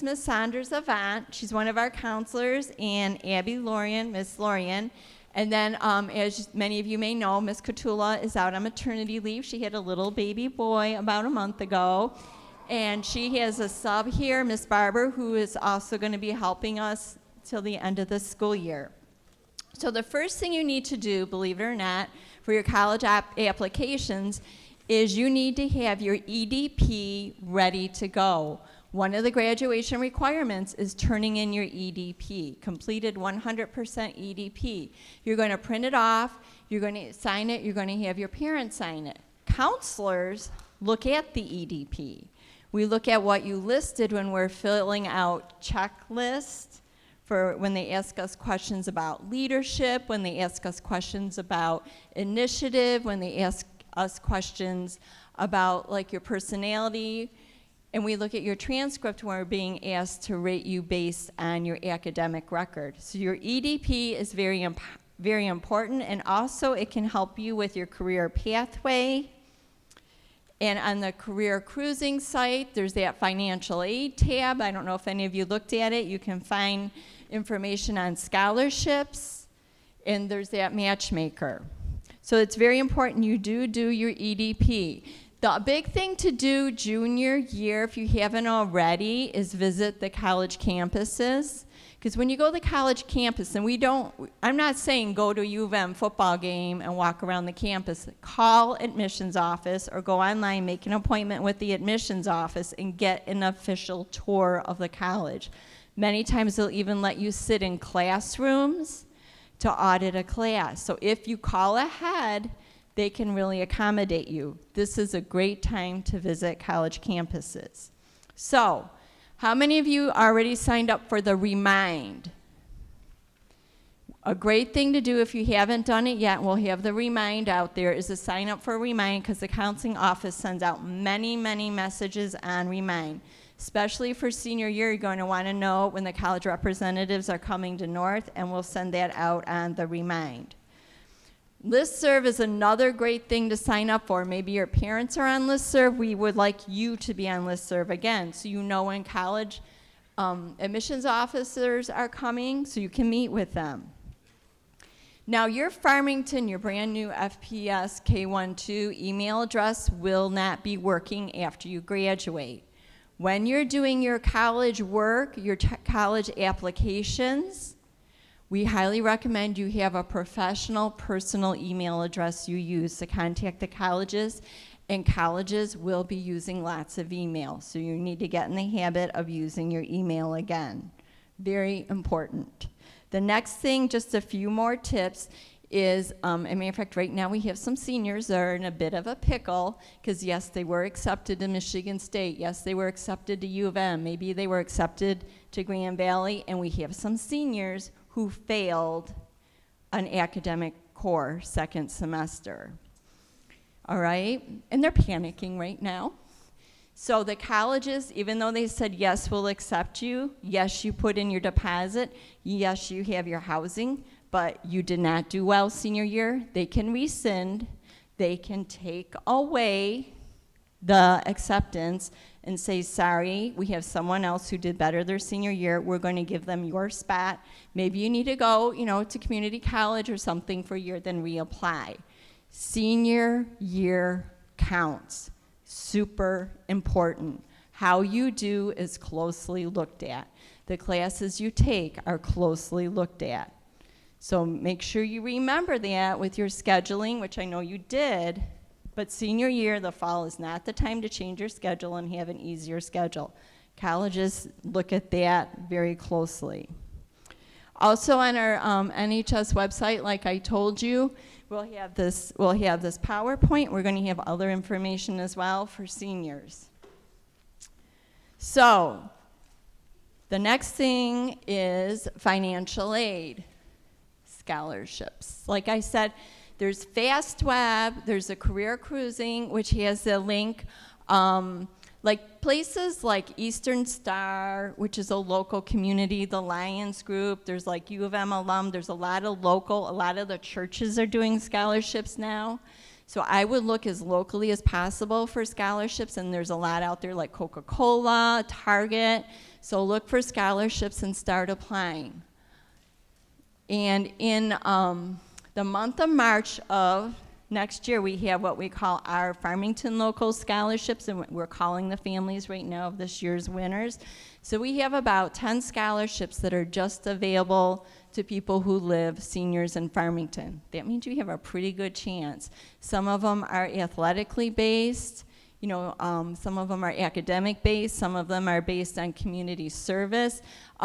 Miss Saunders Avant. She's one of our counselors, and Abby Lorian, Miss Lorian. And then, as many of you may know, Miss Catula is out on maternity leave. She had a little baby boy about a month ago. And she has a sub here, Miss Barber, who is also going to be helping us till the end of the school year. So the first thing you need to do, believe it or not, for your college applications is you need to have your EDP ready to go. One of the graduation requirements is turning in your EDP, completed 100% EDP. You're going to print it off, you're going to sign it, you're going to have your parents sign it. Counselors look at the EDP. We look at what you listed when we're filling out checklists for when they ask us questions about leadership, when they ask us questions about initiative, when they ask us questions about like your personality. And we look at your transcript when we're being asked to rate you based on your academic record. So your EDP is very important, and also it can help you with your career pathway. And on the career cruising site, there's that financial aid tab. I don't know if any of you looked at it. You can find information on scholarships, and there's that matchmaker. So it's very important you do your EDP. The big thing to do junior year, if you haven't already, is visit the college campuses. Because when you go to the college campus, and I'm not saying go to a U of M football game and walk around the campus. Call admissions office or go online, make an appointment with the admissions office and get an official tour of the college. Many times they'll even let you sit in classrooms to audit a class. So if you call ahead, they can really accommodate you. This is a great time to visit college campuses. So, how many of you already signed up for the Remind? A great thing to do if you haven't done it yet, we'll have the Remind out there, is to sign up for Remind, because the counseling office sends out many, many messages on Remind. Especially for senior year, you're going to want to know when the college representatives are coming to North, and we'll send that out on the Remind. Listserv is another great thing to sign up for. Maybe your parents are on Listserv. We would like you to be on Listserv again, so you know when college admissions officers are coming, so you can meet with them. Now, your Farmington, your brand new FPS K12 email address will not be working after you graduate. When you're doing your college work, your college applications, we highly recommend you have a professional, personal email address you use to contact the colleges, and colleges will be using lots of email, so you need to get in the habit of using your email again. Very important. The next thing, just a few more tips, is, as a matter of fact, right now we have some seniors that are in a bit of a pickle, because yes, they were accepted to Michigan State, yes, they were accepted to U of M, maybe they were accepted to Grand Valley, and we have some seniors who failed an academic core second semester. All right? And they're panicking right now. So the colleges, even though they said, yes, we'll accept you, yes, you put in your deposit, yes, you have your housing, but you did not do well senior year, they can rescind, they can take away the acceptance and say, sorry, we have someone else who did better their senior year, we're going to give them your spot. Maybe you need to go, to community college or something for a year, then reapply. Senior year counts. Super important. How you do is closely looked at. The classes you take are closely looked at. So make sure you remember that with your scheduling, which I know you did. But senior year, the fall, is not the time to change your schedule and have an easier schedule. Colleges look at that very closely. Also on our NHS website, like I told you, we'll have this PowerPoint. We're going to have other information as well for seniors. So the next thing is financial aid, scholarships. Like I said, there's FastWeb, there's a Career Cruising, which has a link, like places like Eastern Star, which is a local community, the Lions Group, there's like U of M alum, there's a lot of the churches are doing scholarships now. So I would look as locally as possible for scholarships, and there's a lot out there like Coca-Cola, Target. So look for scholarships and start applying. And in the month of March of next year, we have what we call our Farmington Local Scholarships, and we're calling the families right now of this year's winners. So we have about 10 scholarships that are just available to people who live, seniors in Farmington. That means you have a pretty good chance. Some of them are athletically based, you know, some of them are academic based, some of them are based on community service.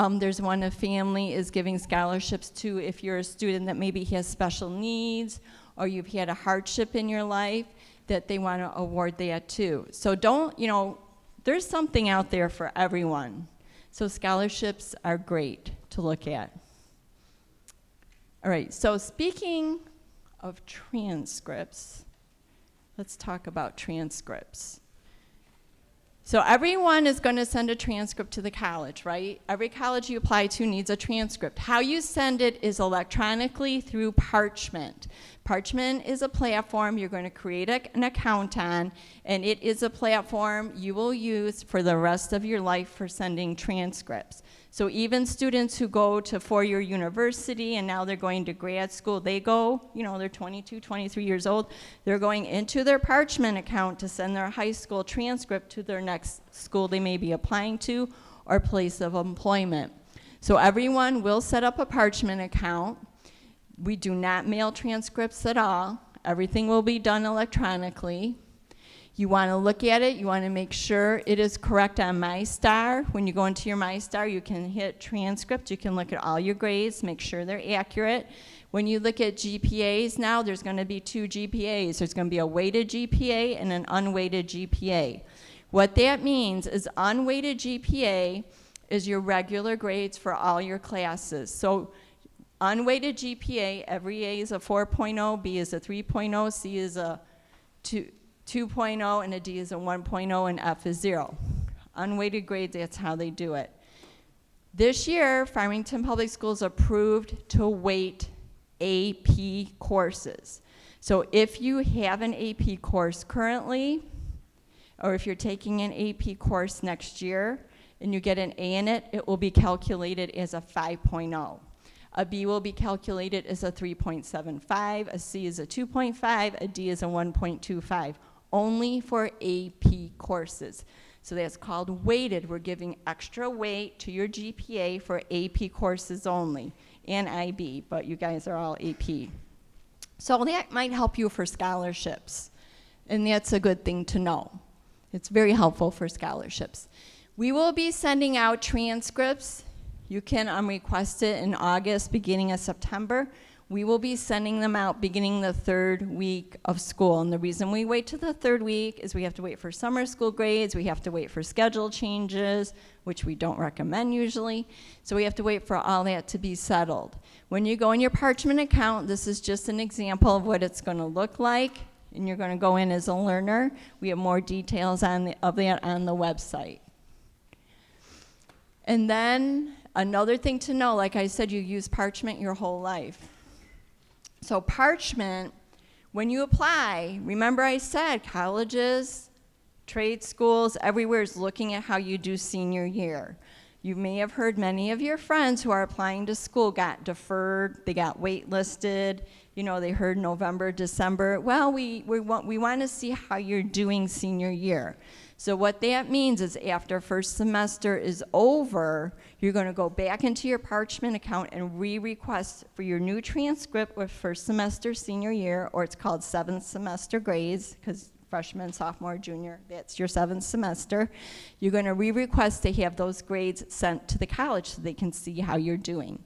There's one a family is giving scholarships to if you're a student that maybe has special needs or you've had a hardship in your life, that they want to award that too. So don't, you know, there's something out there for everyone. So scholarships are great to look at. All right, so speaking of transcripts, let's talk about transcripts. So everyone is going to send a transcript to the college, right? Every college you apply to needs a transcript. How you send it is electronically through Parchment. Parchment is a platform you're going to create an account on, and it is a platform you will use for the rest of your life for sending transcripts. So even students who go to four-year university and now they're going to grad school, they go, you know, they're 22, 23 years old, they're going into their Parchment account to send their high school transcript to their next school they may be applying to or place of employment. So everyone will set up a Parchment account. We do not mail transcripts at all. Everything will be done electronically. You want to look at it, you want to make sure it is correct on MyStar. When you go into your MyStar, you can hit transcript, you can look at all your grades, make sure they're accurate. When you look at GPAs now, there's going to be two GPAs. There's going to be a weighted GPA and an unweighted GPA. What that means is unweighted GPA is your regular grades for all your classes. So unweighted GPA, every A is a 4.0, B is a 3.0, C is a 2.0, and a D is a 1.0, and F is 0. Unweighted grades, that's how they do it. This year, Farmington Public Schools approved to weight AP courses. So if you have an AP course currently, or if you're taking an AP course next year, and you get an A in it, it will be calculated as a 5.0. A B will be calculated as a 3.75, a C is a 2.5, a D is a 1.25. Only for AP courses. So that's called weighted. We're giving extra weight to your GPA for AP courses only, and IB, but you guys are all AP. So that might help you for scholarships, and that's a good thing to know. It's very helpful for scholarships. We will be sending out transcripts. You can request it in August, beginning of September. We will be sending them out beginning the third week of school. And the reason we wait to the third week is we have to wait for summer school grades, we have to wait for schedule changes, which we don't recommend usually. So we have to wait for all that to be settled. When you go in your Parchment account, this is just an example of what it's going to look like. And you're going to go in as a learner. We have more details of that on the website. And then another thing to know, like I said, you use Parchment your whole life. So Parchment, when you apply, remember I said colleges, trade schools, everywhere is looking at how you do senior year. You may have heard many of your friends who are applying to school got deferred, they got waitlisted, you know, they heard November, December. Well, we want to see how you're doing senior year. So what that means is after first semester is over, you're going to go back into your Parchment account and re-request for your new transcript with first semester senior year, or it's called seventh semester grades, because freshman, sophomore, junior, that's your seventh semester. You're going to re-request to have those grades sent to the college so they can see how you're doing.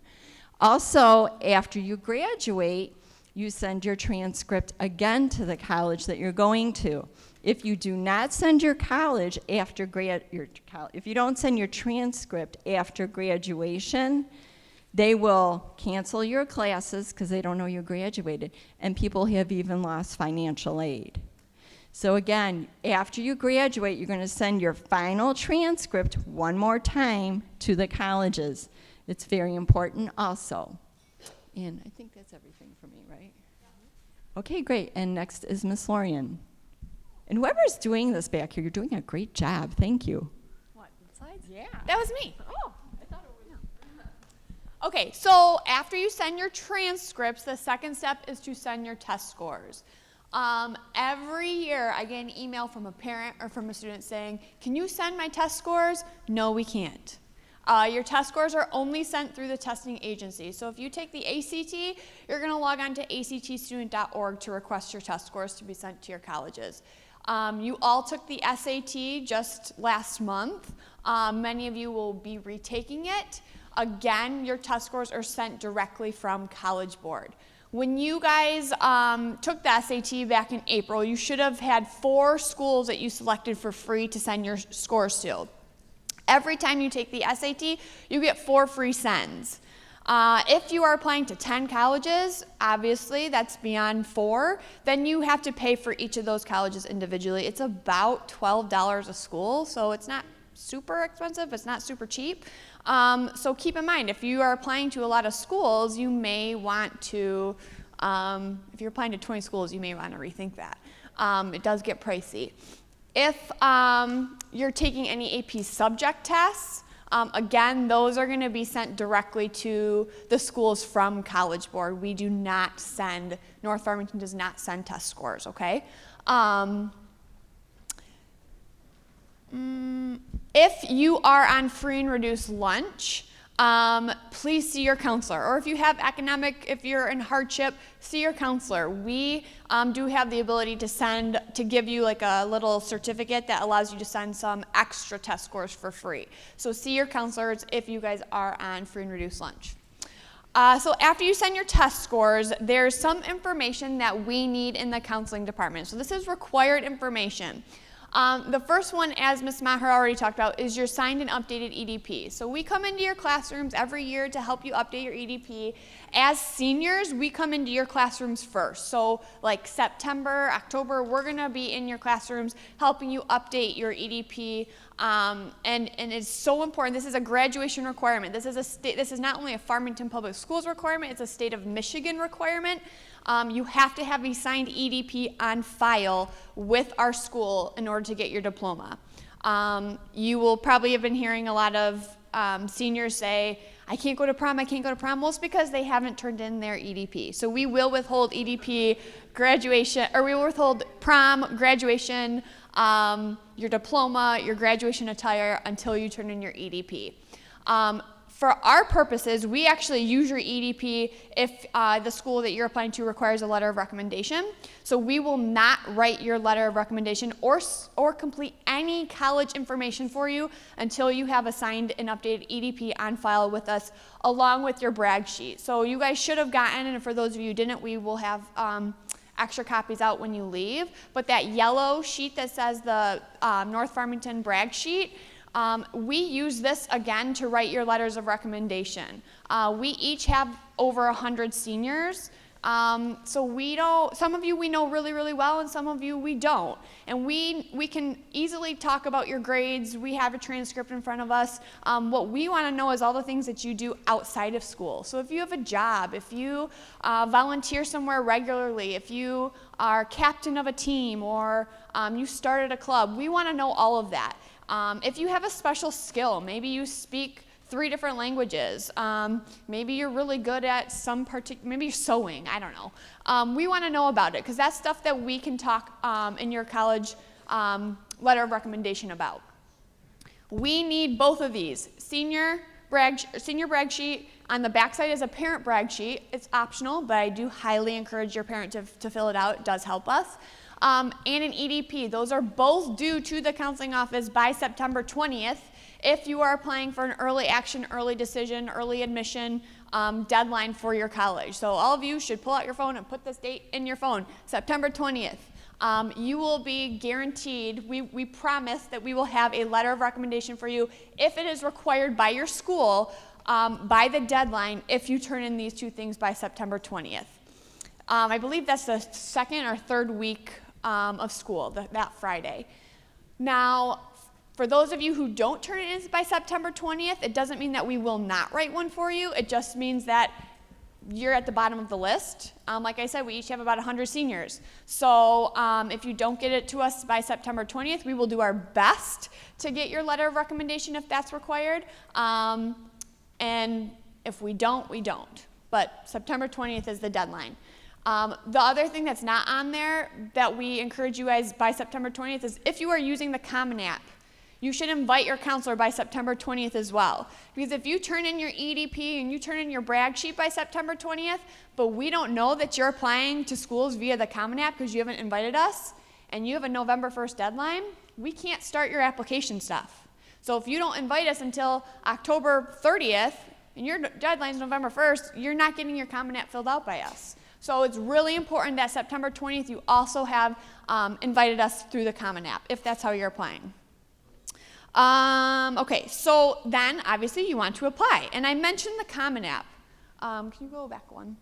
Also, after you graduate, you send your transcript again to the college that you're going to. If you do not send your college after if you don't send your transcript after graduation, they will cancel your classes because they don't know you graduated, and people have even lost financial aid. So again, after you graduate, you're going to send your final transcript one more time to the colleges. It's very important also. And I think that's everything for me, right? Okay, great. And next is Miss Lorian. And whoever's doing this back here, you're doing a great job. Thank you. What, the slides? Yeah. That was me. Oh, I thought it was. Okay, so after you send your transcripts, the second step is to send your test scores. Every year I get an email from a parent or from a student saying, can you send my test scores? No, we can't. Your test scores are only sent through the testing agency. So if you take the ACT, you're going to log on to actstudent.org to request your test scores to be sent to your colleges. You all took the SAT just last month. Many of you will be retaking it. Again, your test scores are sent directly from College Board. When you guys took the SAT back in April, you should have had 4 schools that you selected for free to send your scores to. Every time you take the SAT, you get 4 free sends. If you are applying to 10 colleges, obviously that's beyond 4, then you have to pay for each of those colleges individually. It's about $12 a school, so it's not super expensive, it's not super cheap. So keep in mind, if you are applying to a lot of schools, you may want to, if you're applying to 20 schools, you may want to rethink that. It does get pricey. If you're taking any AP subject tests, again, those are going to be sent directly to the schools from College Board. We do not send, North Farmington does not send test scores, okay? If you are on free and reduced lunch, please see your counselor. Or if you have if you're in hardship, see your counselor. We do have the ability to give you like a little certificate that allows you to send some extra test scores for free. So see your counselors if you guys are on free and reduced lunch. So after you send your test scores, there's some information that we need in the counseling department. So this is required information. The first one, as Ms. Maher already talked about, is your signed and updated EDP. So we come into your classrooms every year to help you update your EDP. As seniors, we come into your classrooms first. So like September, October, we're going to be in your classrooms helping you update your EDP. And it's so important. This is a graduation requirement. This is not only a Farmington Public Schools requirement, it's a state of Michigan requirement. You have to have a signed EDP on file with our school in order to get your diploma. You will probably have been hearing a lot of seniors say, I can't go to prom, I can't go to prom. Well, it's because they haven't turned in their EDP. So we will withhold EDP, graduation, or we will withhold prom, graduation, your diploma, your graduation attire until you turn in your EDP. For our purposes, we actually use your EDP if the school that you're applying to requires a letter of recommendation. So we will not write your letter of recommendation or complete any college information for you until you have a signed and updated EDP on file with us along with your brag sheet. So you guys should have gotten, and for those of you who didn't, we will have extra copies out when you leave. But that yellow sheet that says the North Farmington brag sheet, we use this again to write your letters of recommendation. We each have over 100 seniors, so some of you we know really, really well, and some of you we don't. And we can easily talk about your grades. We have a transcript in front of us. What we want to know is all the things that you do outside of school. So if you have a job, if you volunteer somewhere regularly, if you are captain of a team, or you started a club, we want to know all of that. If you have a special skill, maybe you speak 3 different languages, maybe you're really good at maybe you're sewing, I don't know. We want to know about it because that's stuff that we can talk in your college letter of recommendation about. We need both of these. Senior brag sheet. On the backside is a parent brag sheet. It's optional, but I do highly encourage your parent to fill it out. It does help us. And an EDP. Those are both due to the counseling office by September 20th if you are applying for an early action, early decision, early admission deadline for your college. So all of you should pull out your phone and put this date in your phone, September 20th. You will be guaranteed, we promise that we will have a letter of recommendation for you if it is required by your school by the deadline if you turn in these 2 things by September 20th. I believe that's the 2nd or 3rd week of school, that Friday. Now, for those of you who don't turn it in by September 20th, it doesn't mean that we will not write one for you. It just means that you're at the bottom of the list. Like I said, we each have about 100 seniors. So if you don't get it to us by September 20th, we will do our best to get your letter of recommendation if that's required. And if we don't, we don't. But September 20th is the deadline. The other thing that's not on there that we encourage you guys by September 20th is if you are using the Common App, you should invite your counselor by September 20th as well. Because if you turn in your EDP and you turn in your brag sheet by September 20th, but we don't know that you're applying to schools via the Common App because you haven't invited us, and you have a November 1st deadline, we can't start your application stuff. So if you don't invite us until October 30th, and your deadline's November 1st, you're not getting your Common App filled out by us. So it's really important that September 20th you also have invited us through the Common App, if that's how you're applying. Okay, so then obviously you want to apply. And I mentioned the Common App. Can you go back one?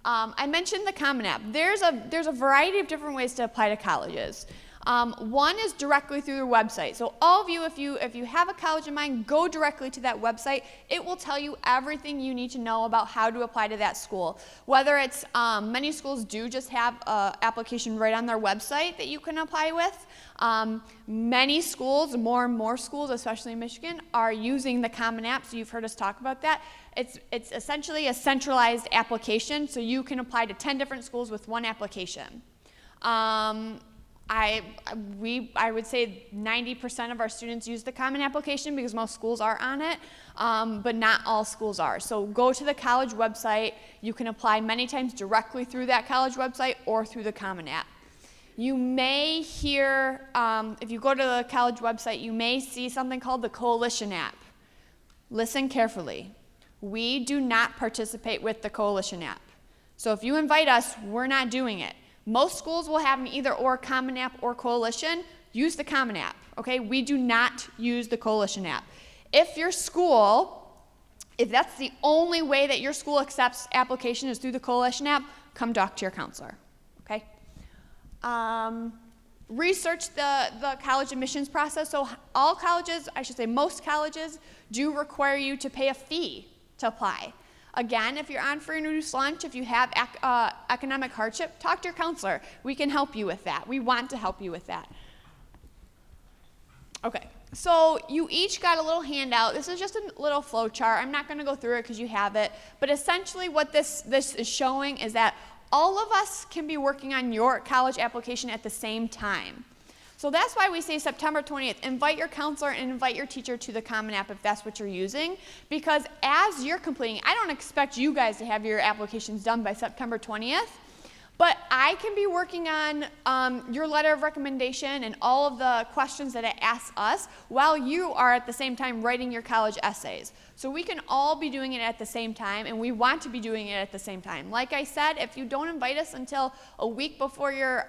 I mentioned the Common App. There's a variety of different ways to apply to colleges. One is directly through their website. So all of you, if you have a college in mind, go directly to that website. It will tell you everything you need to know about how to apply to that school. Whether it's, many schools do just have an application right on their website that you can apply with. Many schools, more and more schools, especially in Michigan, are using the Common App, so you've heard us talk about that. It's essentially a centralized application, so you can apply to 10 different schools with one application. I would say 90% of our students use the Common Application because most schools are on it, but not all schools are. So go to the college website. You can apply many times directly through that college website or through the Common App. You may hear, if you go to the college website, you may see something called the Coalition app. Listen carefully. We do not participate with the Coalition app. So if you invite us, we're not doing it. Most schools will have an either or Common App or Coalition. Use the Common App, okay? We do not use the Coalition app. If your school, if that's the only way that your school accepts application is through the Coalition app, come talk to your counselor, okay? Research the college admissions process. So all colleges, I should say most colleges, do require you to pay a fee to apply. Again, if you're on free and reduced lunch, if you have economic hardship, talk to your counselor. We can help you with that. We want to help you with that. Okay, so you each got a little handout. This is just a little flow chart. I'm not going to go through it because you have it. But essentially what this is showing is that all of us can be working on your college application at the same time. So that's why we say September 20th, invite your counselor and invite your teacher to the Common App if that's what you're using, because as you're completing, I don't expect you guys to have your applications done by September 20th, but I can be working on your letter of recommendation and all of the questions that it asks us while you are at the same time writing your college essays. So we can all be doing it at the same time, and we want to be doing it at the same time. Like I said, if you don't invite us until a week before your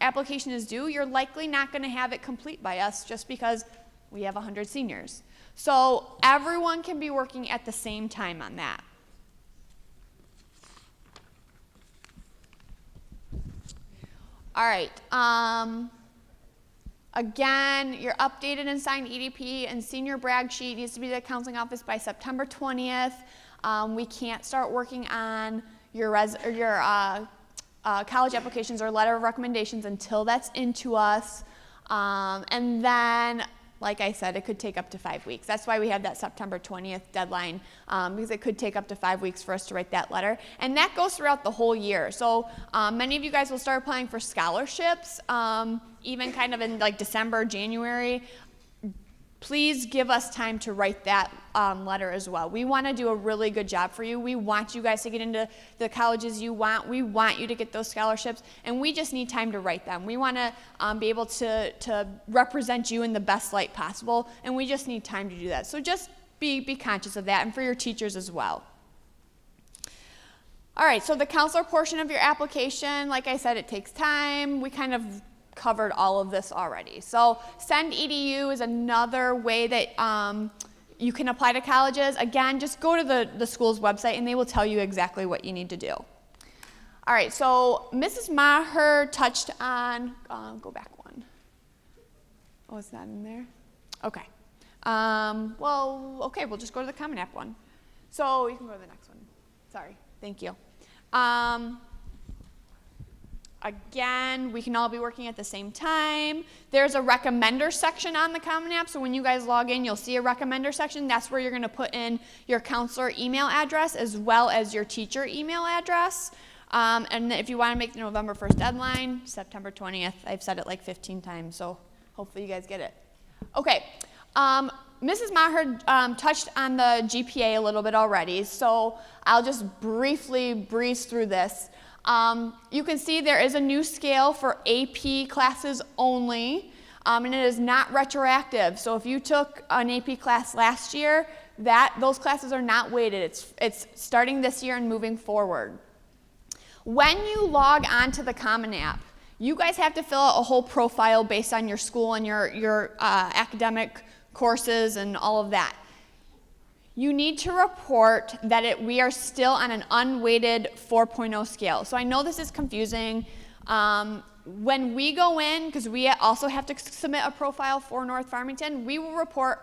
application is due, you're likely not going to have it complete by us just because we have 100 seniors. So everyone can be working at the same time on that. All right. Again, your updated and signed EDP and senior brag sheet needs to be to the counseling office by September 20th. We can't start working on your college applications or letter of recommendations until that's into us. And then, like I said, it could take up to 5 weeks. That's why we have that September 20th deadline, because it could take up to 5 weeks for us to write that letter. And that goes throughout the whole year. So many of you guys will start applying for scholarships, even kind of in like December, January. Please give us time to write that letter as well. We want to do a really good job for you. We want you guys to get into the colleges you want. We want you to get those scholarships, and we just need time to write them. We want to be able to represent you in the best light possible, and we just need time to do that. So just be conscious of that, and for your teachers as well. All right, so the counselor portion of your application, like I said, it takes time. We kind of covered all of this already. So Send EDU is another way that you can apply to colleges. Again, just go to the school's website and they will tell you exactly what you need to do. All right, so Mrs. Maher touched on, go back one. Oh, it's not in there? Okay. Well, okay, we'll just go to the Common App one. So you can go to the next one. Sorry. Thank you. Again, we can all be working at the same time. There's a recommender section on the Common App, so when you guys log in, you'll see a recommender section. That's where you're going to put in your counselor email address as well as your teacher email address. And if you want to make the November 1st deadline, September 20th. I've said it like 15 times, so hopefully you guys get it. Okay. Mrs. Maher touched on the GPA a little bit already, so I'll just briefly breeze through this. You can see there is a new scale for AP classes only, and it is not retroactive. So if you took an AP class last year, those classes are not weighted. It's starting this year and moving forward. When you log on to the Common App, you guys have to fill out a whole profile based on your school and your academic courses and all of that. You need to report that we are still on an unweighted 4.0 scale. So I know this is confusing. When we go in, because we also have to submit a profile for North Farmington, we will report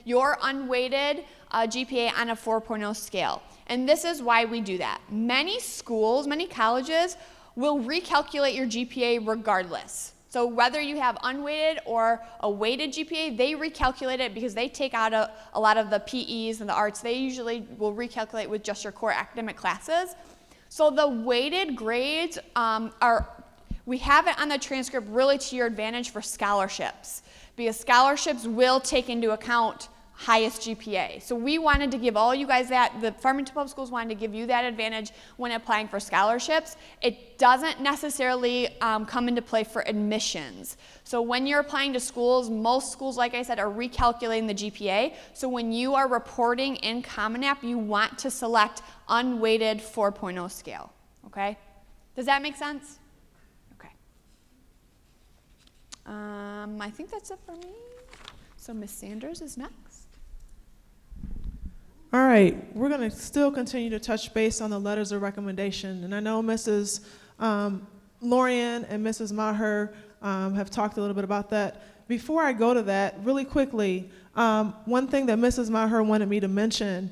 your unweighted GPA on a 4.0 scale. And this is why we do that. Many schools, many colleges will recalculate your GPA regardless. So whether you have unweighted or a weighted GPA, they recalculate it because they take out a lot of the PEs and the arts. They usually will recalculate with just your core academic classes. So the weighted grades we have it on the transcript really to your advantage for scholarships, because scholarships will take into account highest GPA. So we wanted to give all you guys that. The Farmington Public Schools wanted to give you that advantage when applying for scholarships. It doesn't necessarily come into play for admissions. So when you're applying to schools, most schools, like I said, are recalculating the GPA. So when you are reporting in Common App, you want to select unweighted 4.0 scale, okay? Does that make sense? Okay. I think that's it for me. So Ms. Sanders is next. All right, we're going to still continue to touch base on the letters of recommendation. And I know Mrs. Lorian and Mrs. Maher have talked a little bit about that. Before I go to that, really quickly, one thing that Mrs. Maher wanted me to mention,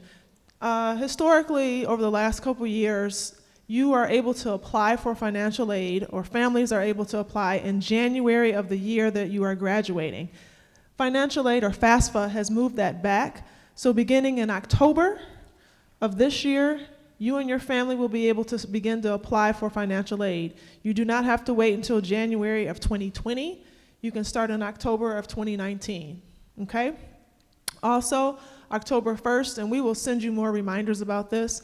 historically, over the last couple years, you are able to apply for financial aid, or families are able to apply in January of the year that you are graduating. Financial aid, or FAFSA, has moved that back. So beginning in October of this year, you and your family will be able to begin to apply for financial aid. You do not have to wait until January of 2020. You can start in October of 2019, okay? Also, October 1st, and we will send you more reminders about this,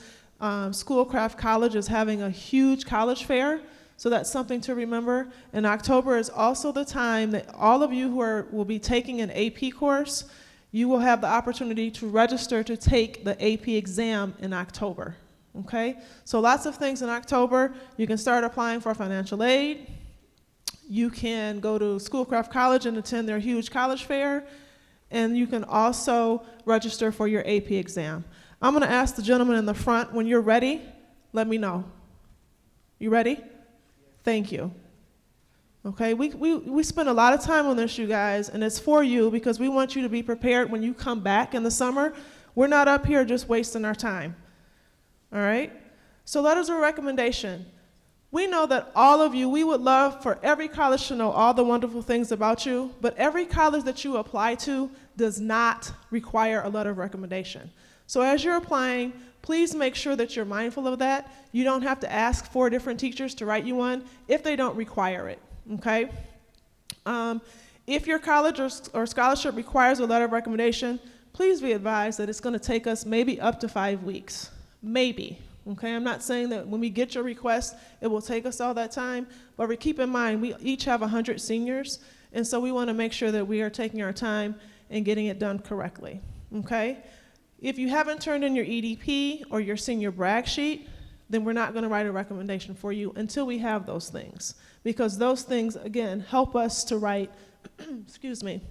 Schoolcraft College is having a huge college fair, so that's something to remember. And October is also the time that all of you who will be taking an AP course, you will have the opportunity to register to take the AP exam in October, okay? So lots of things in October. You can start applying for financial aid. You can go to Schoolcraft College and attend their huge college fair, and you can also register for your AP exam. I'm gonna ask the gentleman in the front, when you're ready, let me know. You ready? Thank you. Okay, we spend a lot of time on this, you guys, and it's for you because we want you to be prepared when you come back in the summer. We're not up here just wasting our time, all right? So letters of recommendation. We know that all of you, we would love for every college to know all the wonderful things about you, but every college that you apply to does not require a letter of recommendation. So as you're applying, please make sure that you're mindful of that. You don't have to ask 4 different teachers to write you one if they don't require it. Okay? If your college or scholarship requires a letter of recommendation, please be advised that it's going to take us maybe up to 5 weeks. Maybe. Okay? I'm not saying that when we get your request, it will take us all that time, but keep in mind, we each have 100 seniors, and so we want to make sure that we are taking our time and getting it done correctly. Okay? If you haven't turned in your EDP or your senior brag sheet, then we're not going to write a recommendation for you until we have those things. Because those things, again, help us to write, excuse me,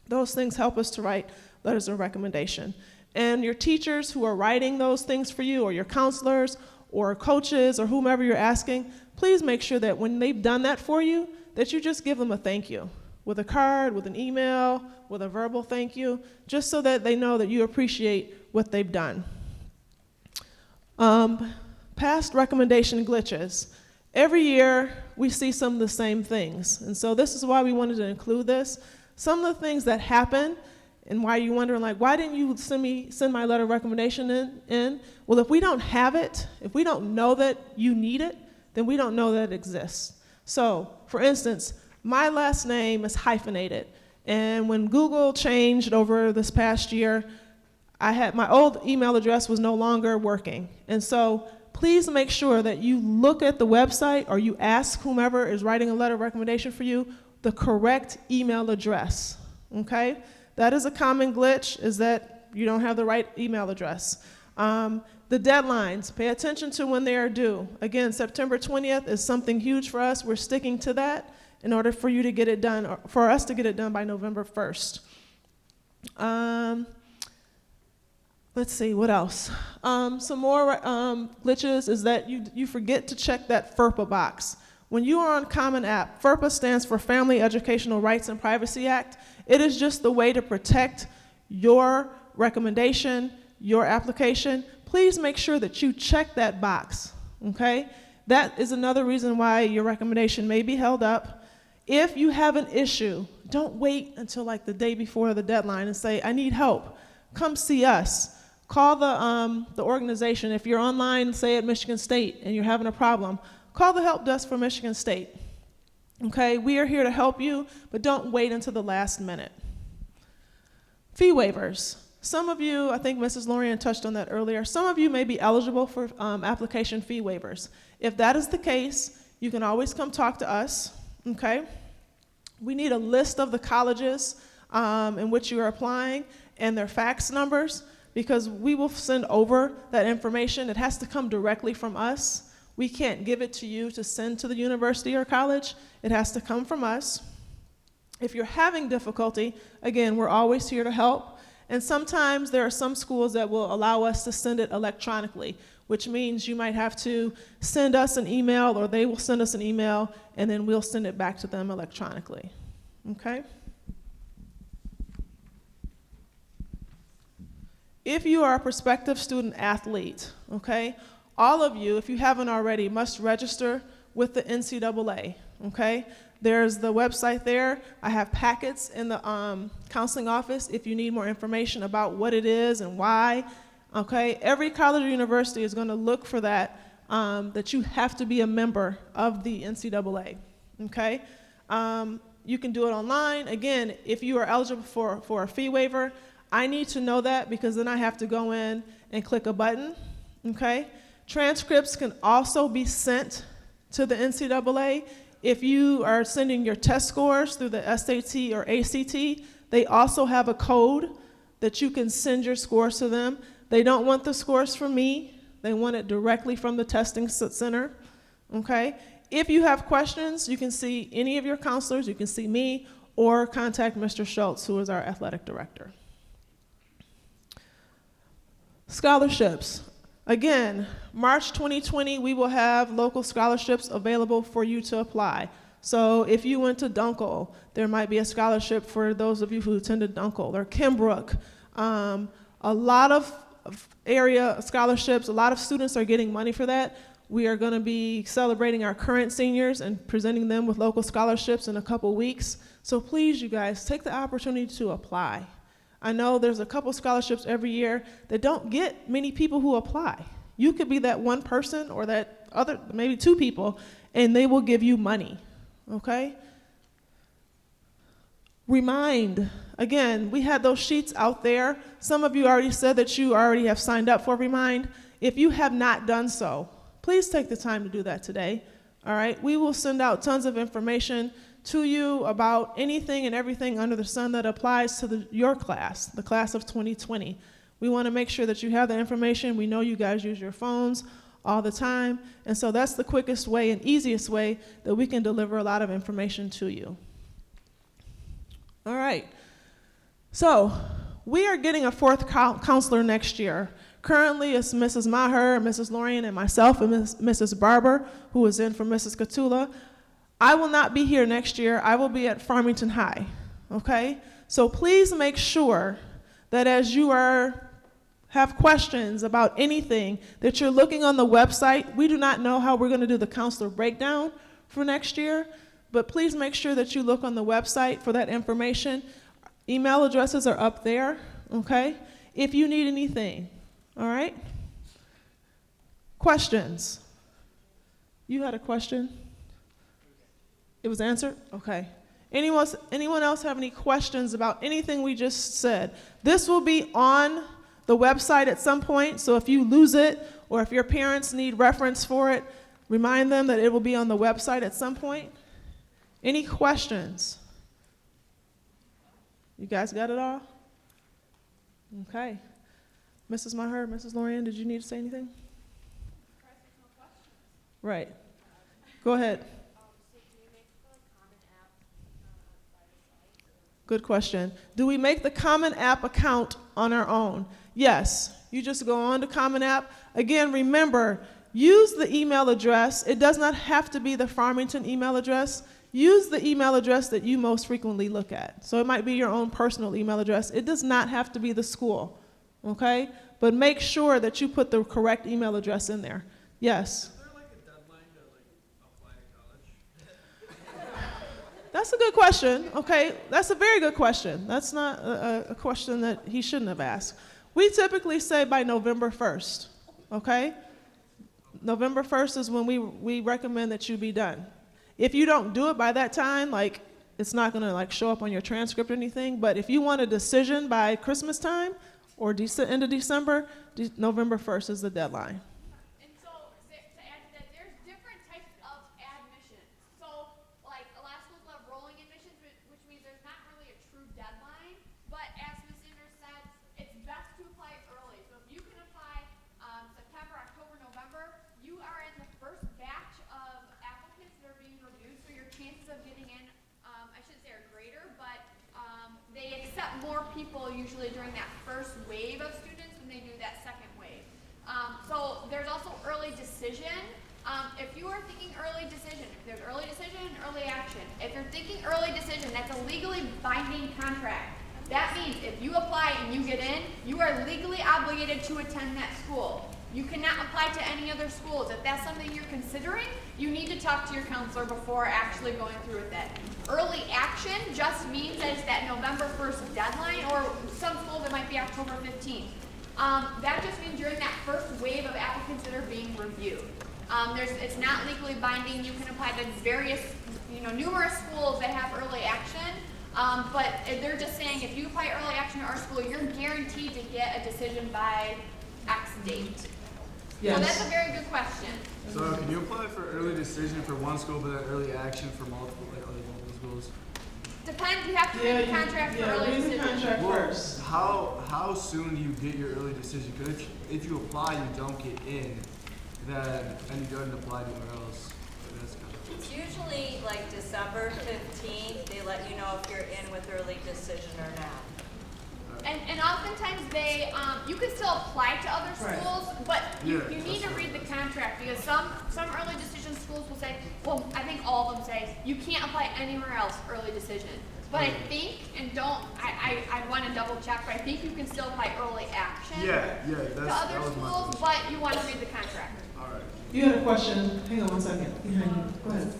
those things help us to write letters of recommendation. And your teachers who are writing those things for you, or your counselors, or coaches, or whomever you're asking, please make sure that when they've done that for you, that you just give them a thank you. With a card, with an email, with a verbal thank you, just so that they know that you appreciate what they've done. Past recommendation glitches. Every year, we see some of the same things. And so this is why we wanted to include this. Some of the things that happen and why you're wondering, like, why didn't you send my letter of recommendation in? Well, if we don't have it, if we don't know that you need it, then we don't know that it exists. So, for instance, my last name is hyphenated. And when Google changed over this past year, my old email address was no longer working. And so please make sure that you look at the website or you ask whomever is writing a letter of recommendation for you the correct email address, okay? That is a common glitch, is that you don't have the right email address. The deadlines, pay attention to when they are due. Again, September 20th is something huge for us. We're sticking to that in order for you to get it done, or for us to get it done by November 1st. Let's see, what else? Some more glitches is that you forget to check that FERPA box. When you are on Common App, FERPA stands for Family Educational Rights and Privacy Act. It is just the way to protect your recommendation, your application. Please make sure that you check that box, okay? That is another reason why your recommendation may be held up. If you have an issue, don't wait until like the day before the deadline and say, I need help. Come see us. Call the organization. If you're online, say at Michigan State, and you're having a problem, call the help desk for Michigan State. Okay, we are here to help you, but don't wait until the last minute. Fee waivers. Some of you, I think Mrs. Lorian touched on that earlier, some of you may be eligible for application fee waivers. If that is the case, you can always come talk to us, okay? We need a list of the colleges in which you are applying and their fax numbers, because we will send over that information. It has to come directly from us. We can't give it to you to send to the university or college. It has to come from us. If you're having difficulty, again, we're always here to help. And sometimes there are some schools that will allow us to send it electronically, which means you might have to send us an email, or they will send us an email, and then we'll send it back to them electronically, okay? If you are a prospective student athlete, okay, all of you, if you haven't already, must register with the NCAA, okay? There's the website there. I have packets in the counseling office if you need more information about what it is and why, okay? Every college or university is gonna look for that, that you have to be a member of the NCAA, okay? You can do it online. Again, if you are eligible for a fee waiver, I need to know that, because then I have to go in and click a button, okay? Transcripts can also be sent to the NCAA. If you are sending your test scores through the SAT or ACT, they also have a code that you can send your scores to them. They don't want the scores from me. They want it directly from the testing center, okay? If you have questions, you can see any of your counselors, you can see me, or contact Mr. Schultz, who is our athletic director. Scholarships. Again, March 2020, we will have local scholarships available for you to apply. So if you went to Dunkel, there might be a scholarship for those of you who attended Dunkel, or Kimbrook. A lot of area scholarships, a lot of students are getting money for that. We are gonna be celebrating our current seniors and presenting them with local scholarships in a couple weeks. So please, you guys, take the opportunity to apply. I know there's a couple scholarships every year that don't get many people who apply. You could be that one person or that other, maybe two people, and they will give you money, okay? Remind. Again, we had those sheets out there. Some of you already said that you already have signed up for Remind. If you have not done so, please take the time to do that today, all right? We will send out tons of information to you about anything and everything under the sun that applies to your class, the class of 2020. We want to make sure that you have the information. We know you guys use your phones all the time, and so that's the quickest way and easiest way that we can deliver a lot of information to you. All right, so we are getting a fourth counselor next year. Currently, it's Mrs. Maher, Mrs. Lorian, and myself, and Mrs. Barber, who is in for Mrs. Catula. I will not be here next year. I will be at Farmington High, okay? So please make sure that as you are have questions about anything that you're looking on the website, we do not know how we're going to do the counselor breakdown for next year, but please make sure that you look on the website for that information. Email addresses are up there, okay? If you need anything, all right? Questions? You had a question? It was answered? Okay. Anyone else have any questions about anything we just said? This will be on the website at some point, so if you lose it or if your parents need reference for it, remind them that it will be on the website at some point. Any questions? You guys got it all? Okay. Mrs. Maher, Mrs. Lorian, did you need to say anything? Right. Go ahead. Good question. Do we make the Common App account on our own? Yes. You just go on to Common App. Again, remember, use the email address. It does not have to be the Farmington email address. Use the email address that you most frequently look at. So it might be your own personal email address. It does not have to be the school, okay? But make sure that you put the correct email address in there. Yes? Is there like a deadline to apply to college? That's a good question, okay? That's a very good question. That's not a question that he shouldn't have asked. We typically say by November 1st, okay? November 1st is when we recommend that you be done. If you don't do it by that time, like, it's not gonna like show up on your transcript or anything, but if you want a decision by Christmas time or end of December, November 1st is the deadline. And so, to add to that, there's different types of admissions. So, like, a lot of schools have rolling admissions, which means there's not really a true deadline, but as Ms. Sanders said, it's best to apply early. So if you can apply September, October, November, you are in the first batch of applicants that are being reviewed, so your chances of getting in, I shouldn't say are greater, but they accept more people usually during that first wave of students than they do that second wave. So there's also early decision. If you are thinking early decision, there's early decision and early action. If you're thinking early decision, that's a legally binding contract. That means if you apply and you get in, you are legally obligated to attend that school. You cannot apply to any other schools. If that's something you're considering, you need to talk to your counselor before actually going through with it. Early action just means that it's that November 1st deadline, or some schools it might be October 15th. That just means during that first wave of applicants that are being reviewed. It's not legally binding. You can apply to various, numerous schools that have early action. But they're just saying if you apply early action to our school, you're guaranteed to get a decision by X date. Yes. So that's a very good question. So can you apply for early decision for one school but then early action for multiple schools? Depends. You have to read the contract for early decision. Contract first. How soon do you get your early decision? Because if you apply you don't get in, then you go and apply anywhere else. It's usually like December 15th, they let you know if you're in with early decision or not. And oftentimes you can still apply to other schools, but you need to read the contract, because some early decision schools will say, well, I think all of them say, you can't apply anywhere else early decision. But I think, I want to double check, but I think you can still apply early action to other schools, but you want to read the contract. All right. You had a question. Hang on one second. Go ahead.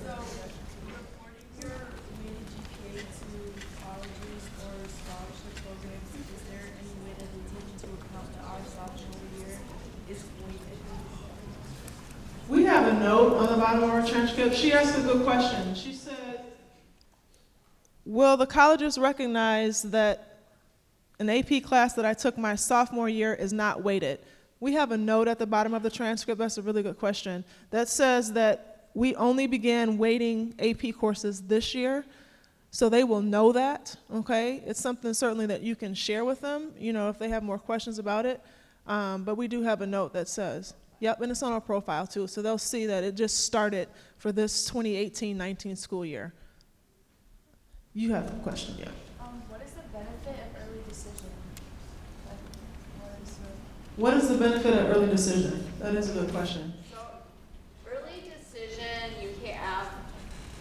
We have a note on the bottom of our transcript. She asked a good question. She said, will the colleges recognize that an AP class that I took my sophomore year is not weighted? We have a note at the bottom of the transcript. That's a really good question. That says that we only began weighting AP courses this year, so they will know that, okay? It's something certainly that you can share with them, if they have more questions about it. But we do have a note that says, yep, and it's on our profile too, so they'll see that it just started for this 2018-19 school year. You have a question, yeah. What is the benefit of early decision? What is the benefit of early decision? That is a good question. So, early decision,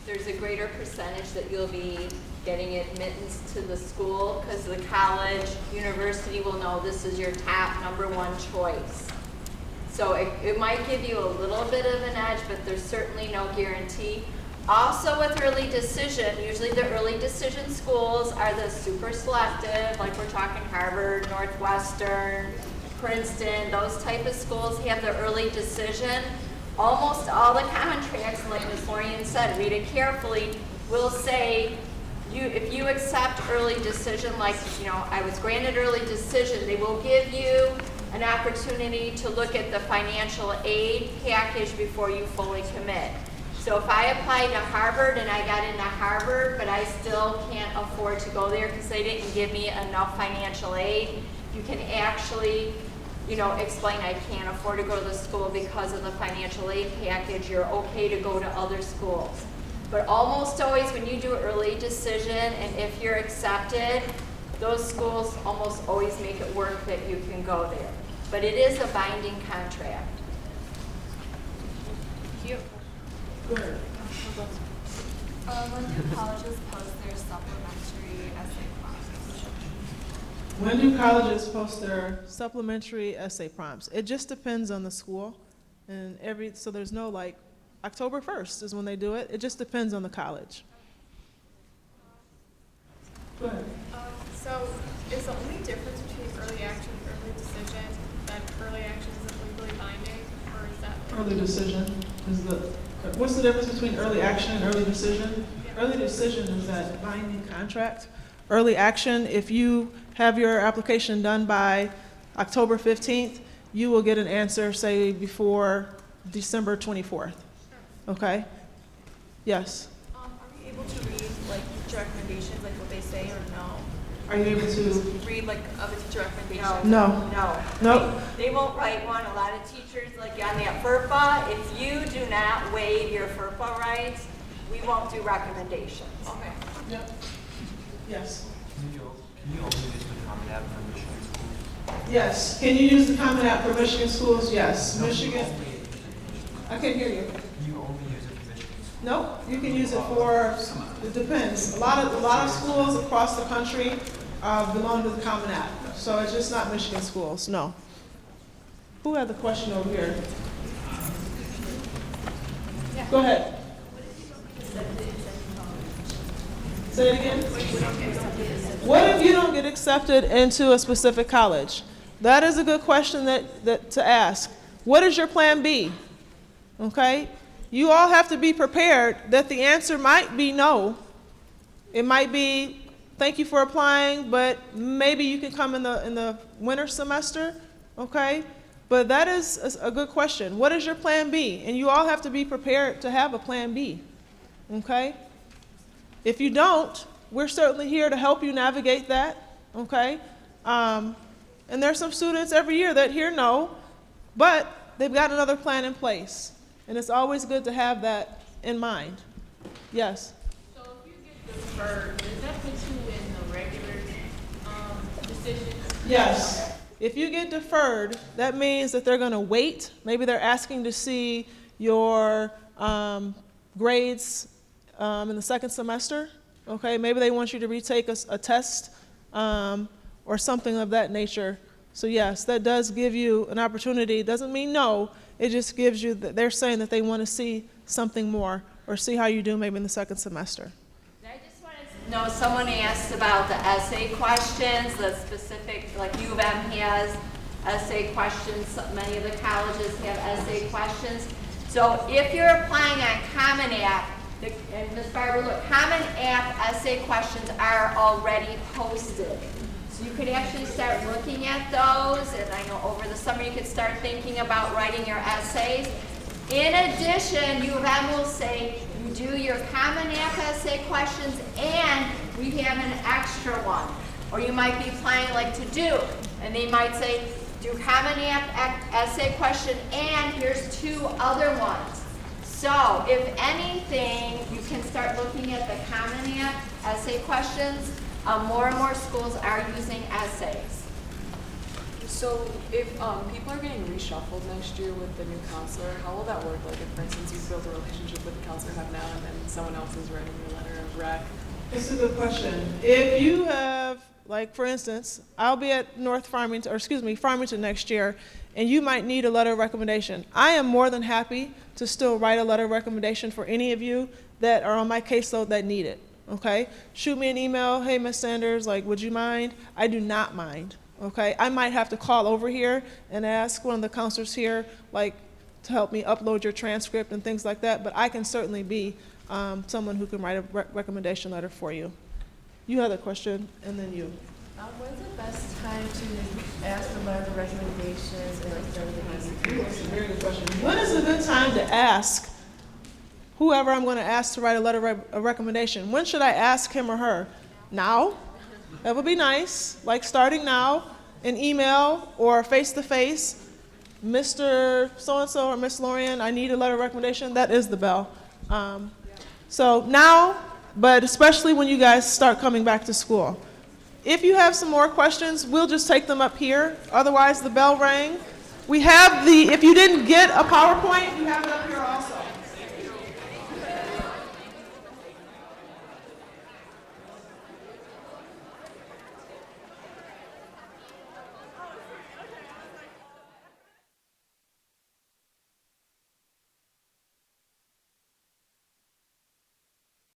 there's a greater percentage that you'll be getting admittance to the school, because the college, university will know this is your top #1 choice. So it might give you a little bit of an edge, but there's certainly no guarantee. Also with early decision, usually the early decision schools are the super selective, like we're talking Harvard, Northwestern, Princeton, those type of schools have the early decision. Almost all the contracts, like Ms. Lorian said, read it carefully, will say, if you accept early decision, like, I was granted early decision, they will give you an opportunity to look at the financial aid package before you fully commit. So if I applied to Harvard and I got into Harvard, but I still can't afford to go there because they didn't give me enough financial aid, you can actually, explain I can't afford to go to the school because of the financial aid package. You're okay to go to other schools. But almost always when you do early decision, and if you're accepted, those schools almost always make it work that you can go there. But it is a binding contract. Go ahead. When do colleges post their supplementary essay prompts? When do colleges post their supplementary essay prompts? It just depends on the school, and so there's no October 1st is when they do it. It just depends on the college. Go ahead. So is the only difference between early action and early decision that early action isn't legally binding, or is that? Early decision is what's the difference between early action and early decision? Yeah. Early decision is that binding contract. Early action, if you have your application done by October 15th, you will get an answer, say, before December 24th. Okay? Yes? Are we able to read teacher recommendations, what they say, or no? Are you able to? Read of a teacher recommendation? No. No. They won't write one. A lot of teachers, on that FERPA, if you do not waive your FERPA rights, we won't do recommendations. Okay. Yep. Yes. Can you only use the Common App for Michigan schools? Yes. Can you use the Common App for Michigan schools? Yes. Michigan. I can't hear you. Can you only use it for Michigan schools? No, you can use it for, it depends. A lot of schools across the country belong to the Common App. So it's just not Michigan schools, no. Who had the question over here? Yeah. Go ahead. Say it again. What if you don't get accepted into a specific college? That is a good question that to ask. What is your plan B? Okay? You all have to be prepared that the answer might be no. It might be, thank you for applying, but maybe you can come in the winter semester, okay? But that is a good question. What is your plan B? And you all have to be prepared to have a plan B, okay? If you don't, we're certainly here to help you navigate that, okay? And there's some students every year that hear no, but they've got another plan in place. And it's always good to have that in mind. Yes? So if you get deferred, does that put you in the regular decision? Yes. If you get deferred, that means that they're going to wait. Maybe they're asking to see your grades in the second semester. Okay, maybe they want you to retake a test or something of that nature. So yes, that does give you an opportunity. It doesn't mean no. It just gives you, they're saying that they want to see something more or see how you do maybe in the second semester. I just wanted to know, someone asked about the essay questions, the specific, like U of M has essay questions, many of the colleges have essay questions. So if you're applying on Common App, and Ms. Barber, look, Common App essay questions are already posted. So you could actually start looking at those, and I know over the summer you could start thinking about writing your essays. In addition, U of M will say you do your Common App essay questions and we have an extra one. Or you might be applying like to do, and they might say do Common App essay question and here's 2 other ones. So if anything, you can start looking at the Common App essay questions. More and more schools are using essays. So if people are getting reshuffled next year with the new counselor, how will that work? Like if, for instance, you build a relationship with the counselor you have now and then someone else is writing your letter of rec, That's a good question. If you have, like, for instance, I'll be at Farmington next year, and you might need a letter of recommendation. I am more than happy to still write a letter of recommendation for any of you that are on my caseload that need it, okay? Shoot me an email, hey, Ms. Sanders, like, would you mind? I do not mind, okay? I might have to call over here and ask one of the counselors here, like, to help me upload your transcript and things like that, but I can certainly be someone who can write a recommendation letter for you. You had a question, and then you. When's the best time to ask for letter of recommendations and like That's a very good question. When is a good time to ask whoever I'm going to ask to write a letter of recommendation? When should I ask him or her? Now? That would be nice. Like starting now, an email or face-to-face. Mr. So-and-so or Miss Lorian, I need a letter of recommendation. That is the bell. So now, but especially when you guys start coming back to school. If you have some more questions, we'll just take them up here. Otherwise, the bell rang. We have if you didn't get a PowerPoint, you have it up here also.